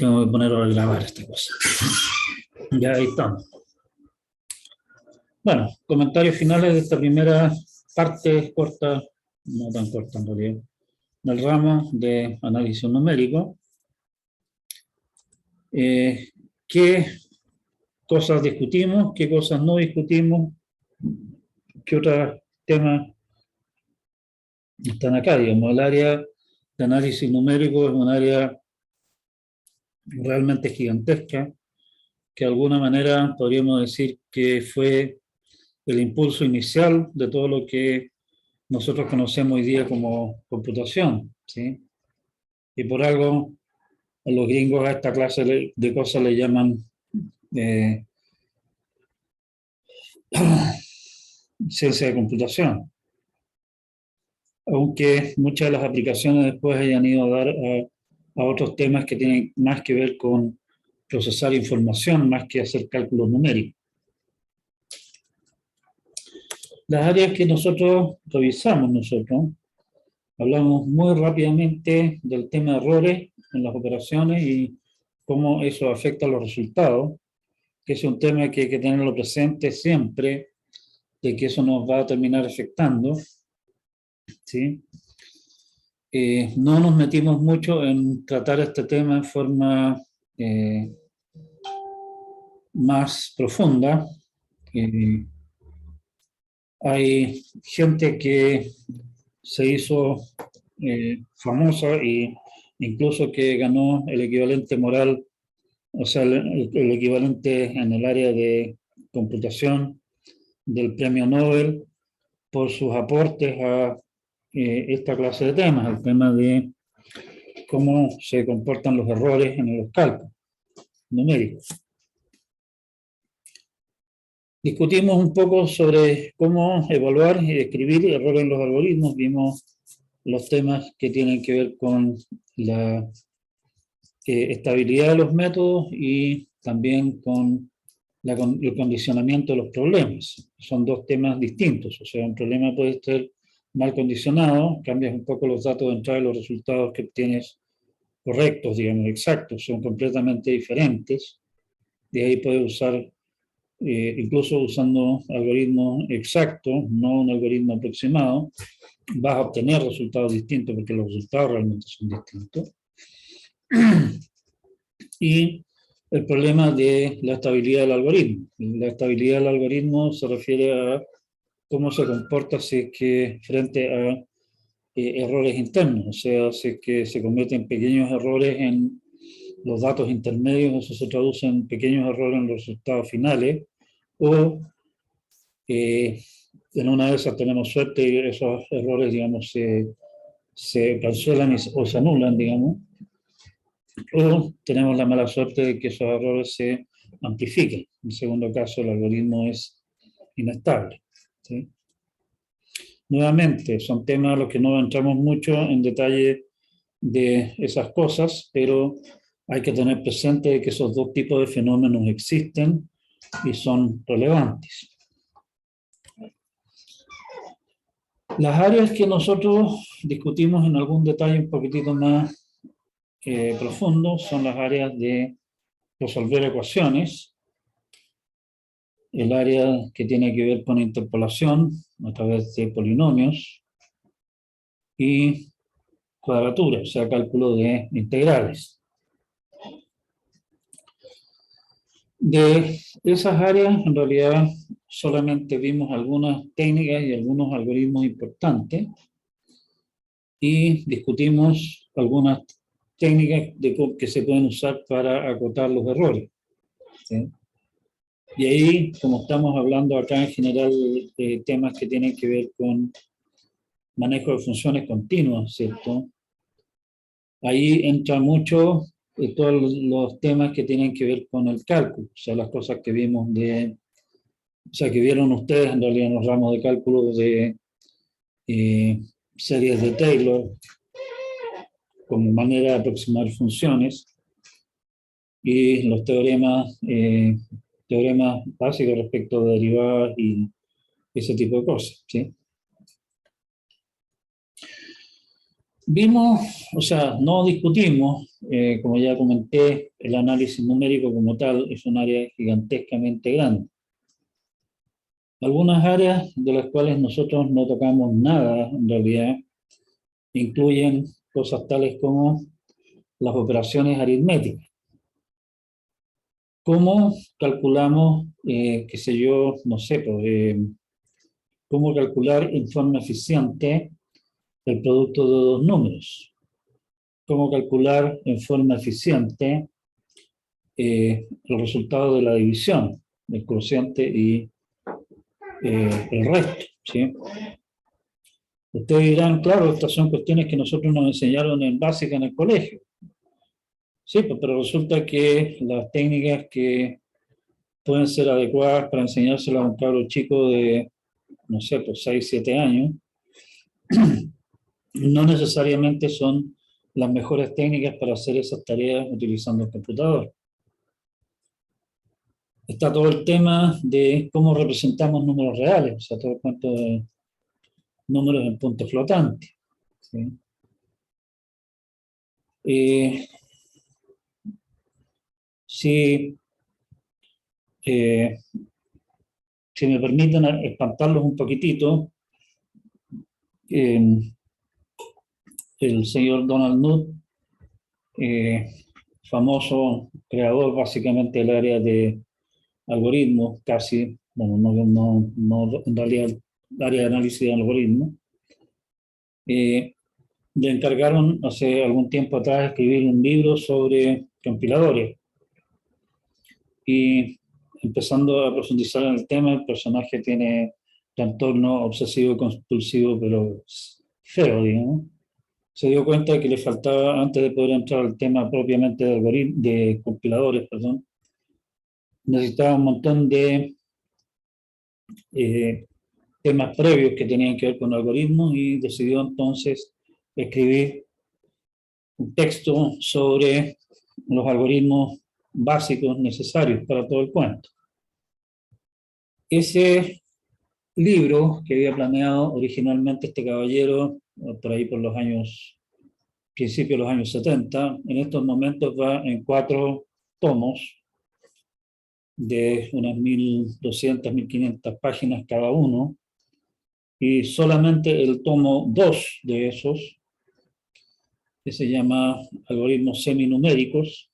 Tengo que poner a grabar esta cosa. Ya ahí estamos. Bueno, comentarios finales de esta primera parte corta, no tan corta en realidad, del ramo de análisis numérico. ¿Qué cosas discutimos? ¿Qué cosas no discutimos? ¿Qué otros temas están acá? Digamos, el área de análisis numérico es un área realmente gigantesca, que de alguna manera podríamos decir que fue el impulso inicial de todo lo que nosotros conocemos hoy día como computación, ¿sí? Y por algo los gringos a esta clase de cosas le llaman ciencia de computación, aunque muchas de las aplicaciones después hayan ido a dar a otros temas que tienen más que ver con procesar información más que hacer cálculos numéricos. Las áreas que nosotros revisamos, hablamos muy rápidamente del tema de errores en las operaciones y cómo eso afecta a los resultados, que es un tema que hay que tenerlo presente siempre, de que eso nos va a terminar afectando, ¿sí? No nos metimos mucho en tratar este tema en forma más profunda. Hay gente que se hizo famosa e incluso que ganó el equivalente moral, o sea, el equivalente en el área de computación del premio Nobel por sus aportes a esta clase de temas, el tema de cómo se comportan los errores en los cálculos numéricos. Discutimos un poco sobre cómo evaluar y describir errores en los algoritmos. Vimos los temas que tienen que ver con la estabilidad de los métodos y también con el condicionamiento de los problemas. Son dos temas distintos. O sea, un problema puede estar mal condicionado, cambias un poco los datos de entrada y los resultados que obtienes correctos, digamos, exactos, son completamente diferentes. De ahí puedes usar, incluso usando algoritmos exactos, no un algoritmo aproximado, vas a obtener resultados distintos porque los resultados realmente son distintos. Y el problema de la estabilidad del algoritmo. La estabilidad del algoritmo se refiere a cómo se comporta si es que frente a errores internos, o sea, si es que se cometen pequeños errores en los datos intermedios, eso se traduce en pequeños errores en los resultados finales, o en una de esas tenemos suerte y esos errores, digamos, se cancelan o se anulan, digamos, o tenemos la mala suerte de que esos errores se amplifiquen. En segundo caso, el algoritmo es inestable, ¿sí? Nuevamente, son temas a los que no entramos mucho en detalle de esas cosas, pero hay que tener presente que esos dos tipos de fenómenos existen y son relevantes. Las áreas que nosotros discutimos en algún detalle un poquitito más profundo son las áreas de resolver ecuaciones, el área que tiene que ver con interpolación a través de polinomios y cuadratura, o sea, cálculo de integrales. De esas áreas, en realidad, solamente vimos algunas técnicas y algunos algoritmos importantes y discutimos algunas técnicas que se pueden usar para acotar los errores, ¿sí? Y ahí, como estamos hablando acá en general de temas que tienen que ver con manejo de funciones continuas, ¿cierto? Ahí entra mucho todos los temas que tienen que ver con el cálculo, o sea, las cosas que vimos o sea, que vieron ustedes en realidad en los ramos de cálculo de series de Taylor, como manera de aproximar funciones, y los teoremas básicos respecto de derivadas y ese tipo de cosas, ¿sí? Vimos, o sea, no discutimos, como ya comenté, el análisis numérico como tal es un área gigantescamente grande. Algunas áreas de las cuales nosotros no tocamos nada, en realidad, incluyen cosas tales como las operaciones aritméticas. ¿Cómo calculamos, qué sé yo, no sé, pues, cómo calcular en forma eficiente el producto de dos números? ¿Cómo calcular en forma eficiente el resultado de la división, el cociente y el resto? ¿Sí? Ustedes dirán, claro, estas son cuestiones que nosotros nos enseñaron en básica en el colegio. Sí, pues, pero resulta que las técnicas que pueden ser adecuadas para enseñárselo a un cabro chico de, no sé, pues 6, 7 años, no necesariamente son las mejores técnicas para hacer esas tareas utilizando el computador. Está todo el tema de cómo representamos números reales, o sea, todo el cuento de números en punto flotante. ¿Sí? Eh, si, eh, si me permiten espantarlos un poquitito, eh, el señor Donald Knuth, eh, famoso creador básicamente del área de algoritmos, casi, bueno, no en realidad el área de análisis de algoritmos, eh, le encargaron hace algún tiempo atrás escribir un libro sobre compiladores. Y empezando a profundizar en el tema, el personaje tiene trastorno obsesivo compulsivo, pero feo, digamos. Se dio cuenta de que le faltaba, antes de poder entrar al tema propiamente de, de compiladores, perdón, necesitaba un montón de eh, temas previos que tenían que ver con algoritmos y decidió entonces escribir un texto sobre los algoritmos básicos necesarios para todo el cuento. Ese libro que había planeado originalmente este caballero, por ahí por los años, principios de los años 70, en estos momentos va en 4 tomos de unas 1.200, 1.500 páginas cada uno, y solamente el tomo 2 de esos, que se llama Algoritmos Seminuméricos,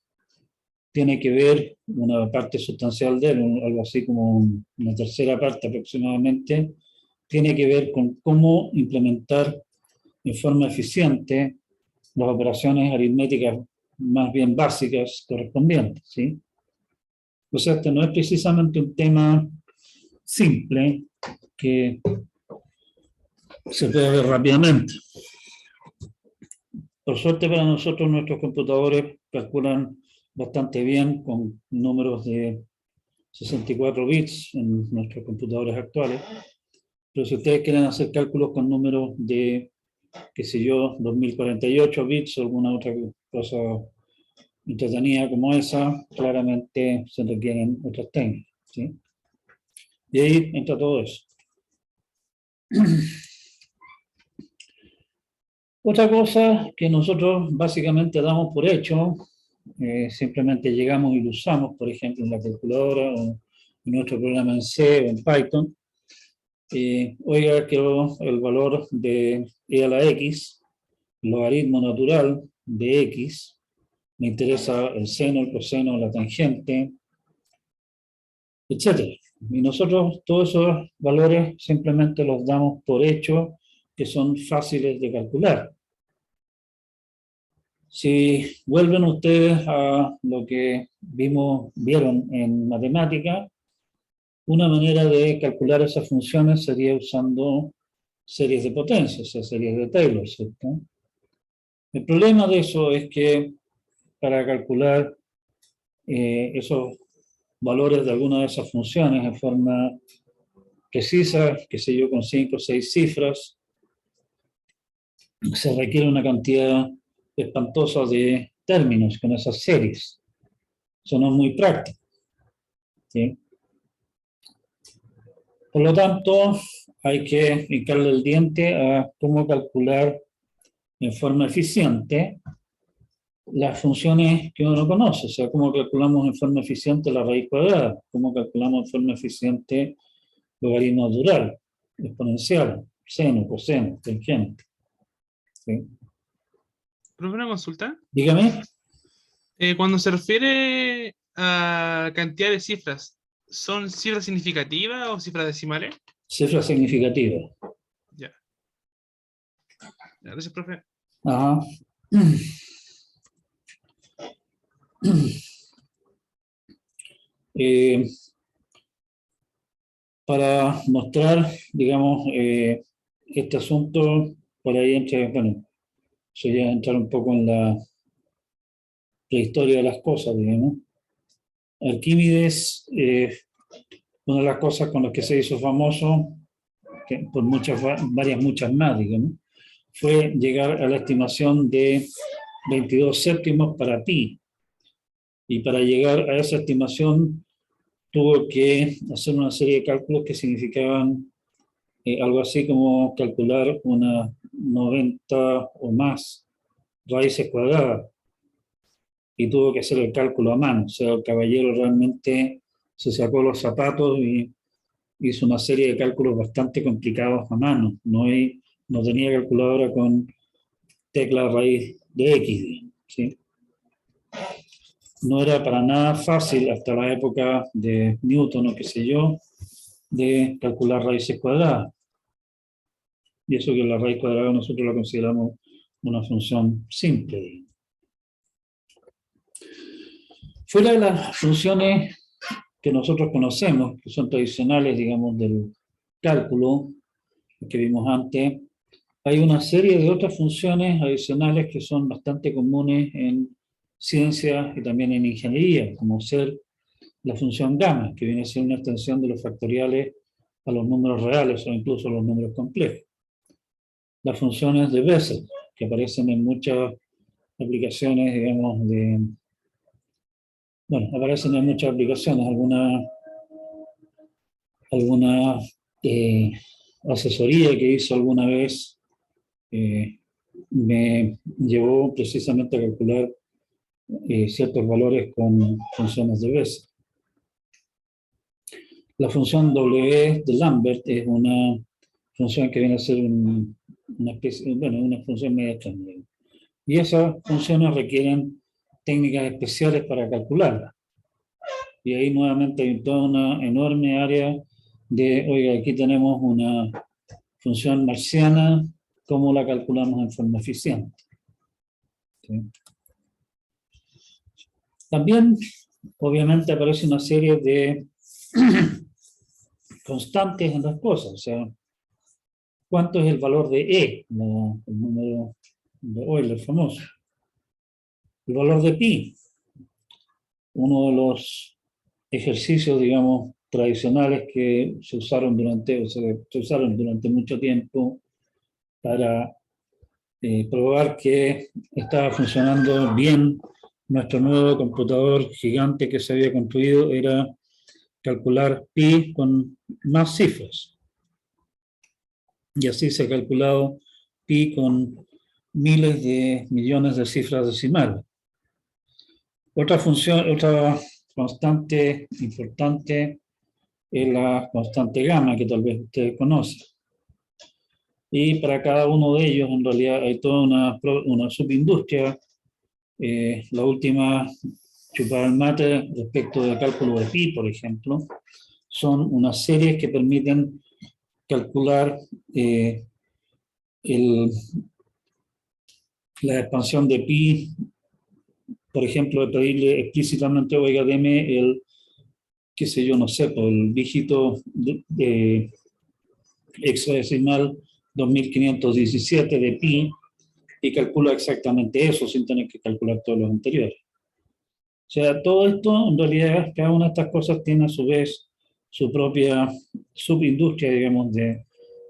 tiene que ver, una parte sustancial de él, algo así como una tercera parte aproximadamente, tiene que ver con cómo implementar de forma eficiente las operaciones aritméticas más bien básicas correspondientes, ¿sí? O sea, este no es precisamente un tema simple que se puede ver rápidamente. Por suerte para nosotros, nuestros computadores calculan bastante bien con números de 64 bits en nuestros computadores actuales, pero si ustedes quieren hacer cálculos con números de, qué sé yo, 2048 bits o alguna otra cosa entretenida como esa, claramente se requieren otras técnicas, ¿sí? Y ahí entra todo eso. Otra cosa que nosotros básicamente damos por hecho, simplemente llegamos y lo usamos, por ejemplo, en la calculadora o en nuestro programa en C o en Python. Oiga, quiero el valor de e a la x, logaritmo natural de x, me interesa el seno, el coseno, la tangente, etcétera. Y nosotros todos esos valores simplemente los damos por hecho que son fáciles de calcular. Si vuelven ustedes a lo que vieron en matemática, una manera de calcular esas funciones sería usando series de potencia, o sea, series de Taylor, ¿cierto? El problema de eso es que para calcular esos valores de alguna de esas funciones en forma precisa, qué sé yo, con 5 o 6 cifras, se requiere una cantidad espantosa de términos con esas series. Eso no es muy práctico, ¿sí? Por lo tanto, hay que hincarle el diente a cómo calcular en forma eficiente las funciones que uno no conoce, o sea, cómo calculamos en forma eficiente la raíz cuadrada, cómo calculamos en forma eficiente logaritmo natural, exponencial, seno, coseno, tangente. ¿Sí? ¿Profe, una consulta? Dígame. Cuando se refiere a cantidad de cifras, ¿son cifras significativas o cifras decimales? Cifra significativa. Ya. Gracias, profe. Ajá. Eh, para mostrar, digamos, este asunto, por ahí entra, bueno, sería entrar un poco en la prehistoria de las cosas, digamos. Arquímedes, una de las cosas con las que se hizo famoso, que por muchas más, digamos, fue llegar a la estimación de 22 séptimos para pi. Y para llegar a esa estimación tuvo que hacer una serie de cálculos que significaban algo así como calcular unas 90 o más raíces cuadradas. Y tuvo que hacer el cálculo a mano. O sea, el caballero realmente se sacó los zapatos y hizo una serie de cálculos bastante complicados a mano. No tenía calculadora con tecla raíz de X, ¿sí? No era para nada fácil hasta la época de Newton o qué sé yo, de calcular raíces cuadradas. Y eso que la raíz cuadrada nosotros la consideramos una función simple. Fuera de las funciones que nosotros conocemos, que son tradicionales, digamos, del cálculo que vimos antes, hay una serie de otras funciones adicionales que son bastante comunes en ciencias y también en ingeniería, como ser la función gamma, que viene a ser una extensión de los factoriales a los números reales o incluso a los números complejos. Las funciones de Bessel, que aparecen en muchas aplicaciones, digamos, aparecen en muchas aplicaciones, alguna asesoría que hizo alguna vez me llevó precisamente a calcular ciertos valores con funciones de Bessel. La función W de Lambert es una función que viene a ser una función media extraña. Y esas funciones requieren técnicas especiales para calcularlas. Y ahí nuevamente hay toda una enorme área oiga, aquí tenemos una función marciana, ¿cómo la calculamos en forma eficiente? ¿Sí? También, obviamente, aparece una serie de constantes en las cosas, o sea, ¿cuánto es el valor de E, el número de Euler famoso? El valor de pi, uno de los ejercicios, digamos, tradicionales que se usaron durante mucho tiempo para probar que estaba funcionando bien nuestro nuevo computador gigante que se había construido, era calcular pi con más cifras. Y así se ha calculado pi con miles de millones de cifras decimales. Otra constante importante es la constante gamma, que tal vez ustedes conocen. Y para cada uno de ellos, en realidad, hay toda una subindustria. La última chupada al mate respecto del cálculo de pi, por ejemplo, son unas series que permiten calcular la expansión de pi, por ejemplo, de pedirle explícitamente, oiga, deme el, qué sé yo, no sé, el dígito de hexadecimal 2517 de pi, y calcula exactamente eso sin tener que calcular todos los anteriores. O sea, todo esto, en realidad, cada una de estas cosas tiene a su vez su propia subindustria, digamos, de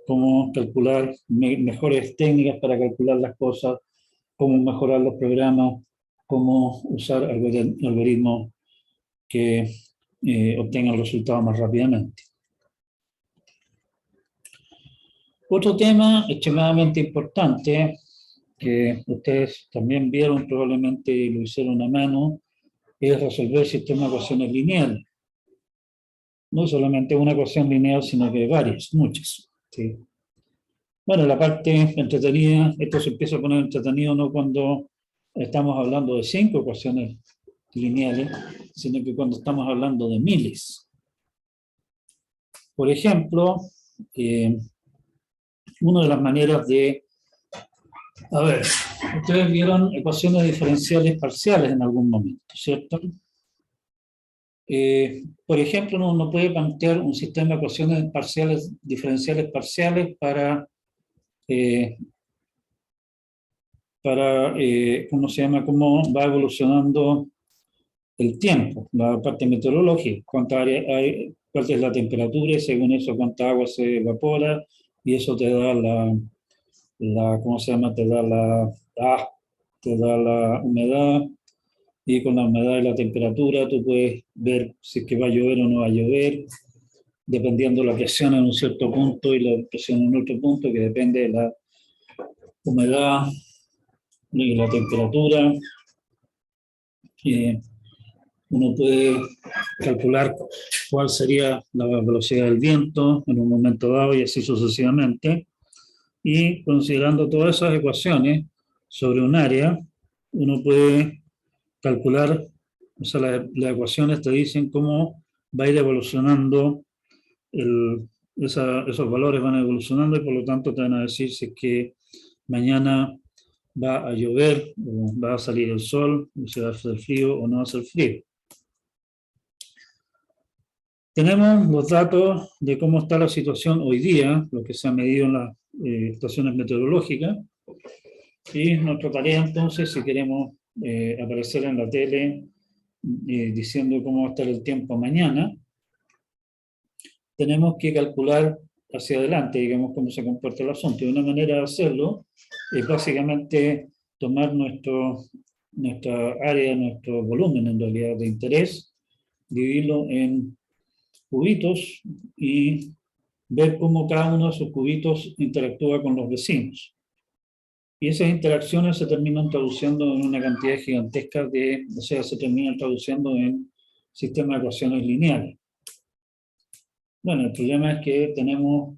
cómo calcular mejores técnicas para calcular las cosas, cómo mejorar los programas, cómo usar algoritmos que obtengan resultados más rápidamente. Otro tema extremadamente importante que ustedes también vieron probablemente y lo hicieron a mano, es resolver sistemas de ecuaciones lineales. No solamente una ecuación lineal, sino que varias, muchas. ¿Sí? Bueno, la parte entretenida, esto se empieza a poner entretenido no cuando estamos hablando de 5 ecuaciones lineales, sino que cuando estamos hablando de miles. Por ejemplo, una de las maneras de... A ver, ustedes vieron ecuaciones diferenciales parciales en algún momento, ¿cierto? Por ejemplo, uno puede plantear un sistema de ecuaciones parciales, diferenciales parciales ¿cómo se llama? Cómo va evolucionando el tiempo, la parte meteorológica, cuánta área hay, cuál es la temperatura y según eso cuánta agua se evapora y eso te da ¿cómo se llama? Te da la humedad y con la humedad y la temperatura tú puedes ver si es que va a llover o no va a llover, dependiendo de la presión en un cierto punto y la presión en otro punto, que depende de la humedad y la temperatura. Uno puede calcular cuál sería la velocidad del viento en un momento dado y así sucesivamente. Y considerando todas esas ecuaciones sobre un área, uno puede calcular, o sea, las ecuaciones te dicen cómo va a ir evolucionando, esos valores van evolucionando y por lo tanto te van a decir si es que mañana va a llover, o va a salir el sol, o se va a hacer frío o no va a hacer frío. Tenemos los datos de cómo está la situación hoy día, lo que se ha medido en las estaciones meteorológicas, y nuestra tarea entonces, si queremos aparecer en la tele diciendo cómo va a estar el tiempo mañana, tenemos que calcular hacia adelante, digamos, cómo se comporta el asunto. Y una manera de hacerlo es básicamente tomar nuestra área, nuestro volumen en realidad de interés, dividirlo en cubitos y ver cómo cada uno de esos cubitos interactúa con los vecinos. Y esas interacciones se terminan traduciendo en una cantidad gigantesca o sea, se terminan traduciendo en sistemas de ecuaciones lineales. Bueno, el problema es que tenemos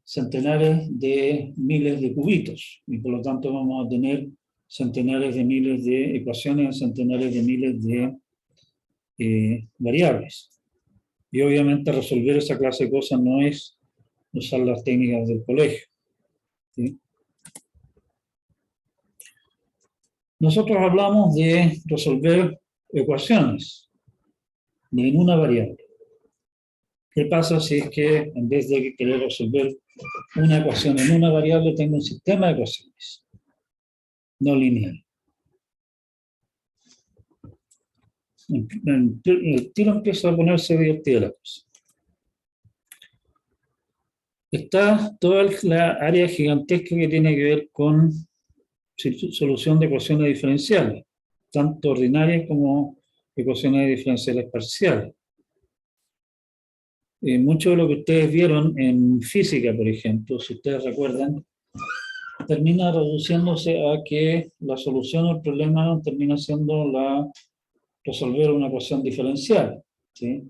centenares de miles de cubitos y por lo tanto vamos a tener centenares de miles de ecuaciones, centenares de miles de variables. Y obviamente resolver esa clase de cosas no es usar las técnicas del colegio. ¿Sí? Nosotros hablamos de resolver ecuaciones en una variable. ¿Qué pasa si es que en vez de querer resolver una ecuación en una variable, tengo un sistema de ecuaciones no lineal? El tiro empieza a ponerse divertida la cosa. Está toda la área gigantesca que tiene que ver con solución de ecuaciones diferenciales, tanto ordinarias como ecuaciones diferenciales parciales. Mucho de lo que ustedes vieron en física, por ejemplo, si ustedes recuerdan, termina reduciéndose a que la solución al problema termina siendo resolver una ecuación diferencial. ¿Sí?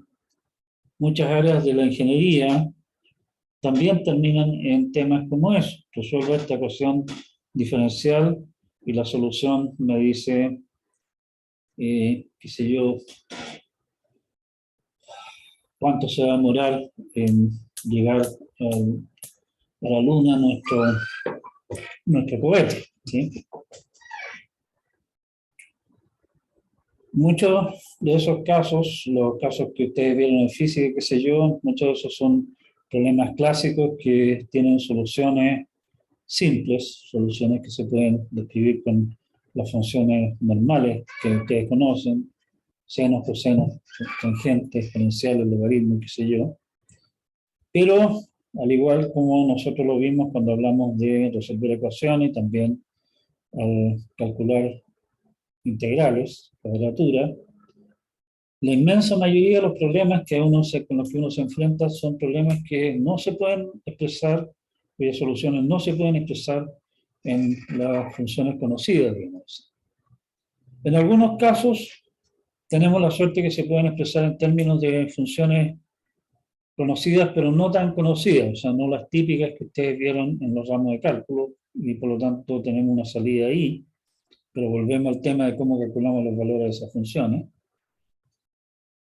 Muchas áreas de la ingeniería también terminan en temas como eso. Resuelvo esta ecuación diferencial y la solución me dice, qué sé yo, cuánto se va a demorar en llegar a la Luna nuestro cohete. ¿Sí? Muchos de esos casos, los casos que ustedes vieron en física, qué sé yo, muchos de esos son problemas clásicos que tienen soluciones simples, soluciones que se pueden describir con las funciones normales que ustedes conocen, senos, cosenos, tangentes, exponenciales, logaritmos, qué sé yo. Pero, al igual como nosotros lo vimos cuando hablamos de resolver ecuaciones, también al calcular integrales, cuadratura, la inmensa mayoría de los problemas con los que uno se enfrenta son problemas que no se pueden expresar, cuyas soluciones no se pueden expresar en las funciones conocidas, digamos. En algunos casos tenemos la suerte que se pueden expresar en términos de funciones conocidas, pero no tan conocidas, o sea, no las típicas que ustedes vieron en los ramos de cálculo, y por lo tanto tenemos una salida ahí, pero volvemos al tema de cómo calculamos los valores de esas funciones.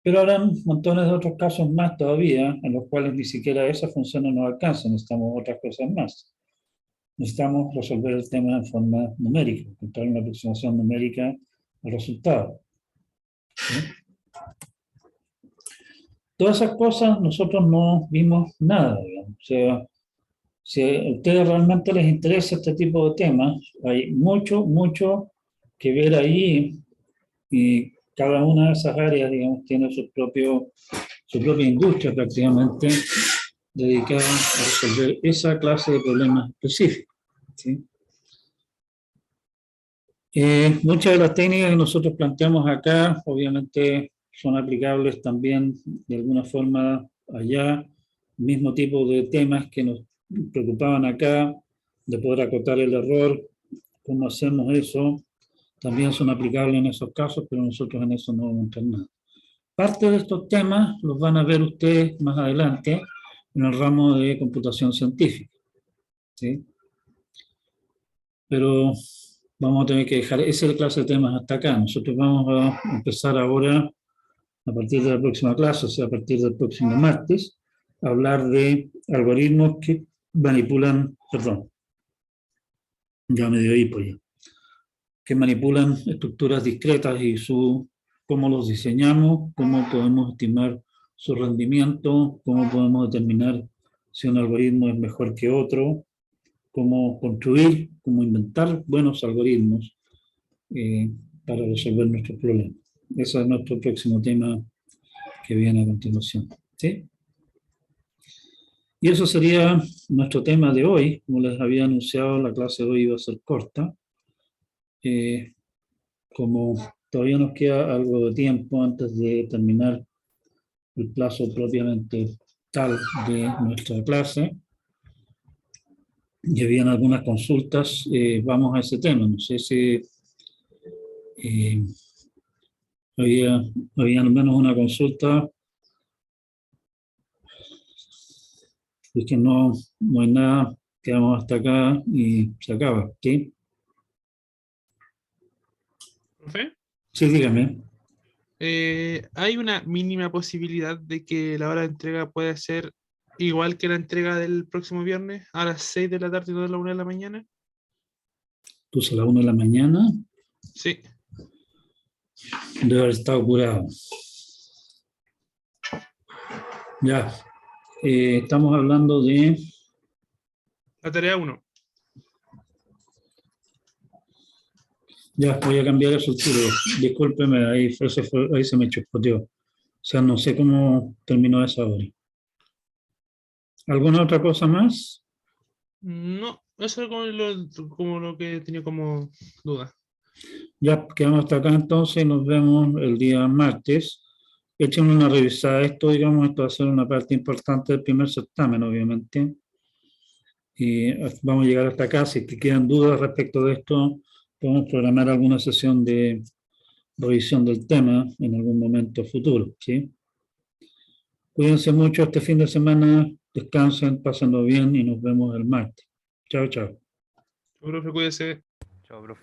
Pero habrán montones de otros casos más todavía, en los cuales ni siquiera esas funciones nos alcanzan, necesitamos otras cosas más. Necesitamos resolver el tema en forma numérica, encontrar una aproximación numérica al resultado. ¿Sí? Todas esas cosas nosotros no vimos nada, digamos. O sea, si a ustedes realmente les interesa este tipo de temas, hay mucho, mucho que ver ahí, y cada una de esas áreas, digamos, tiene su propia industria prácticamente dedicada a resolver esa clase de problemas específicos. ¿Sí? Muchas de las técnicas que nosotros planteamos acá, obviamente, son aplicables también de alguna forma allá, mismo tipo de temas que nos preocupaban acá, de poder acotar el error, cómo hacemos eso, también son aplicables en esos casos, pero nosotros en eso no vamos a entrar nada. Parte de estos temas los van a ver ustedes más adelante en el ramo de computación científica. ¿Sí? Pero vamos a tener que dejar esa clase de temas hasta acá. Nosotros vamos a empezar ahora, a partir de la próxima clase, o sea, a partir del próximo martes, a hablar de algoritmos que manipulan, perdón, ya me dio hipo ya, que manipulan estructuras discretas y cómo los diseñamos, cómo podemos estimar su rendimiento, cómo podemos determinar si un algoritmo es mejor que otro, cómo construir, cómo inventar buenos algoritmos para resolver nuestros problemas. Ese es nuestro próximo tema que viene a continuación. ¿Sí? Y eso sería nuestro tema de hoy. Como les había anunciado, la clase de hoy iba a ser corta. Como todavía nos queda algo de tiempo antes de terminar el plazo propiamente tal de nuestra clase, y habían algunas consultas, vamos a ese tema. No sé si había al menos una consulta. Es que no hay nada, quedamos hasta acá y se acaba. ¿Sí? ¿Profe? Sí, dígame. ¿Hay una mínima posibilidad de que la hora de entrega pueda ser igual que la entrega del próximo viernes a las 6 de la tarde y no a la 1 de la mañana? Puse a las 1 de la mañana, Sí. debe haber estado curado. Ya, estamos hablando de... La tarea 1. Ya, voy a cambiar eso, tiro. Discúlpeme, ahí se me chispoteó. O sea, no sé cómo terminó esa hora. ¿Alguna otra cosa más? No, eso es como lo que tenía como duda. Ya quedamos hasta acá entonces, nos vemos el día martes. Echen una revisada a esto, digamos, esto va a ser una parte importante del primer certamen, obviamente. Y vamos a llegar hasta acá. Si te quedan dudas respecto de esto, podemos programar alguna sesión de revisión del tema en algún momento futuro, ¿sí? Cuídense mucho este fin de semana, descansen, pásenlo bien y nos vemos el martes. Chao, chao. Profe, cuídese. Chao, profe.